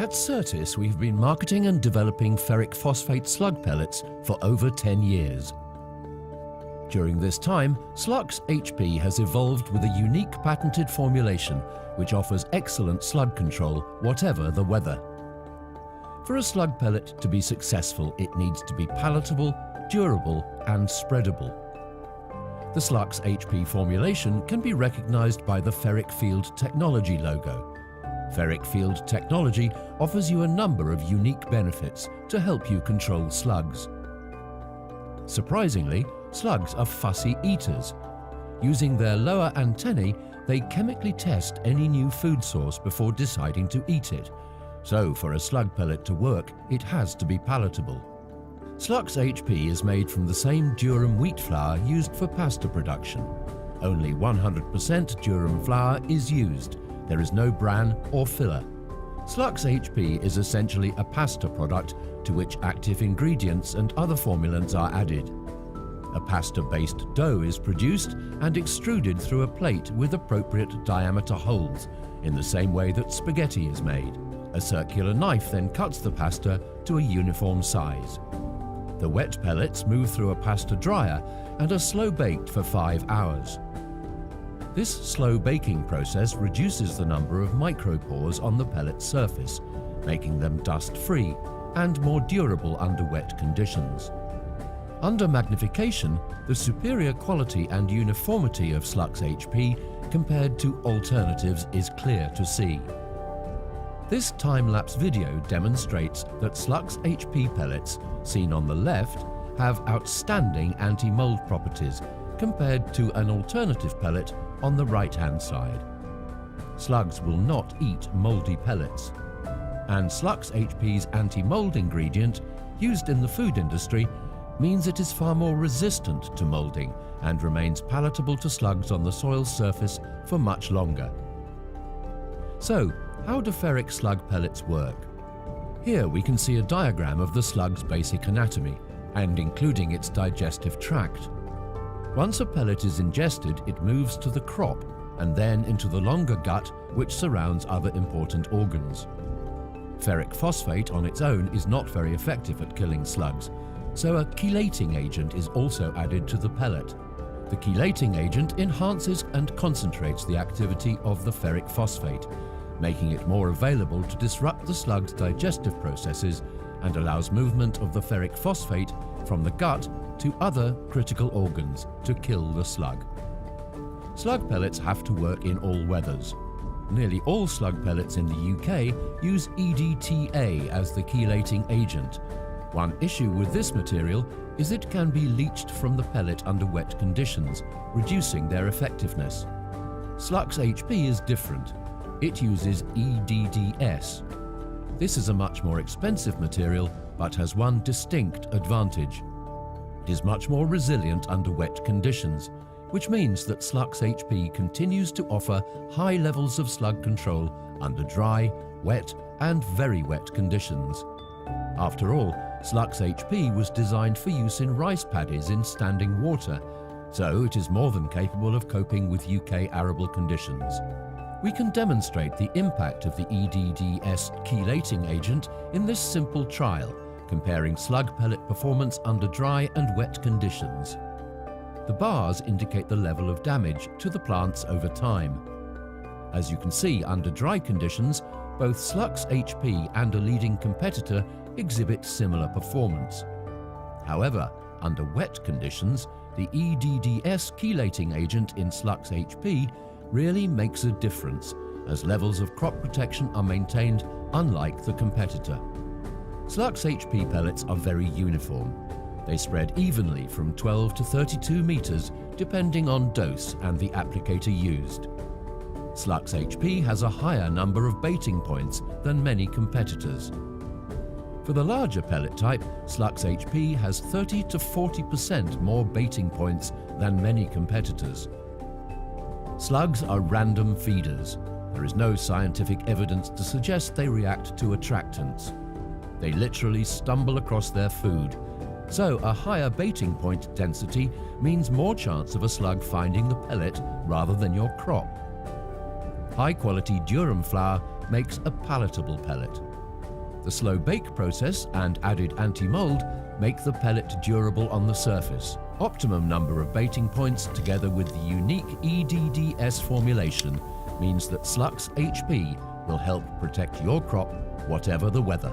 At Certis, we've been marketing and developing ferric phosphate slug pellets for over 10 years. During this time, SluxxHP has evolved with a unique patented formulation which offers excellent slug control whatever the weather. For a slug pellet to be successful, it needs to be palatable, durable and spreadable. The SluxxHP formulation can be recognized by the Ferric Field Technology logo. Ferric Field Technology offers you a number of unique benefits to help you control slugs. Surprisingly, slugs are fussy eaters. Using their lower antennae, they chemically test any new food source before deciding to eat it. So for a slug pellet to work, it has to be palatable. SluxxHP is made from the same durum wheat flour used for pasta production. Only 100% durum flour is used. There is no bran or filler. SluxxHP is essentially a pasta product to which active ingredients and other formulants are added. A pasta-based dough is produced and extruded through a plate with appropriate diameter holes, in the same way that spaghetti is made. A circular knife then cuts the pasta to a uniform size. The wet pellets move through a pasta dryer and are slow baked for 5 hours. This slow baking process reduces the number of micropores on the pellet surface, making them dust-free and more durable under wet conditions. Under magnification, the superior quality and uniformity of SluxxHP compared to alternatives is clear to see. This time-lapse video demonstrates that SluxxHP pellets, seen on the left, have outstanding anti-mold properties compared to an alternative pellet on the right-hand side. Slugs will not eat moldy pellets, and SluxxHP's anti-mold ingredient, used in the food industry, means it is far more resistant to molding and remains palatable to slugs on the soil surface for much longer. So, how do ferric slug pellets work? Here we can see a diagram of the slug's basic anatomy, and including its digestive tract. Once a pellet is ingested, it moves to the crop and then into the longer gut which surrounds other important organs. Ferric phosphate on its own is not very effective at killing slugs, so a chelating agent is also added to the pellet. The chelating agent enhances and concentrates the activity of the ferric phosphate, making it more available to disrupt the slug's digestive processes and allows movement of the ferric phosphate from the gut to other critical organs to kill the slug. Slug pellets have to work in all weathers. Nearly all slug pellets in the UK use EDTA as the chelating agent. One issue with this material is it can be leached from the pellet under wet conditions, reducing their effectiveness. SluxxHP is different. It uses EDDS. This is a much more expensive material, but has one distinct advantage. It is much more resilient under wet conditions, which means that SluxxHP continues to offer high levels of slug control under dry, wet, and very wet conditions. After all, SluxxHP was designed for use in rice paddies in standing water, so it is more than capable of coping with UK arable conditions. We can demonstrate the impact of the EDDS chelating agent in this simple trial, comparing slug pellet performance under dry and wet conditions. The bars indicate the level of damage to the plants over time. As you can see, under dry conditions, both SluxxHP and a leading competitor exhibit similar performance. However, under wet conditions, the EDDS chelating agent in SluxxHP really makes a difference, as levels of crop protection are maintained unlike the competitor. SluxxHP pellets are very uniform. They spread evenly from 12 to 32 meters depending on dose and the applicator used. SluxxHP has a higher number of baiting points than many competitors. For the larger pellet type, SluxxHP has 30 to 40% more baiting points than many competitors. Slugs are random feeders. There is no scientific evidence to suggest they react to attractants. They literally stumble across their food, so a higher baiting point density means more chance of a slug finding the pellet rather than your crop. High-quality durum flour makes a palatable pellet. The slow bake process and added anti-mold make the pellet durable on the surface. Optimum number of baiting points together with the unique EDDS formulation means that SluxxHP will help protect your crop whatever the weather.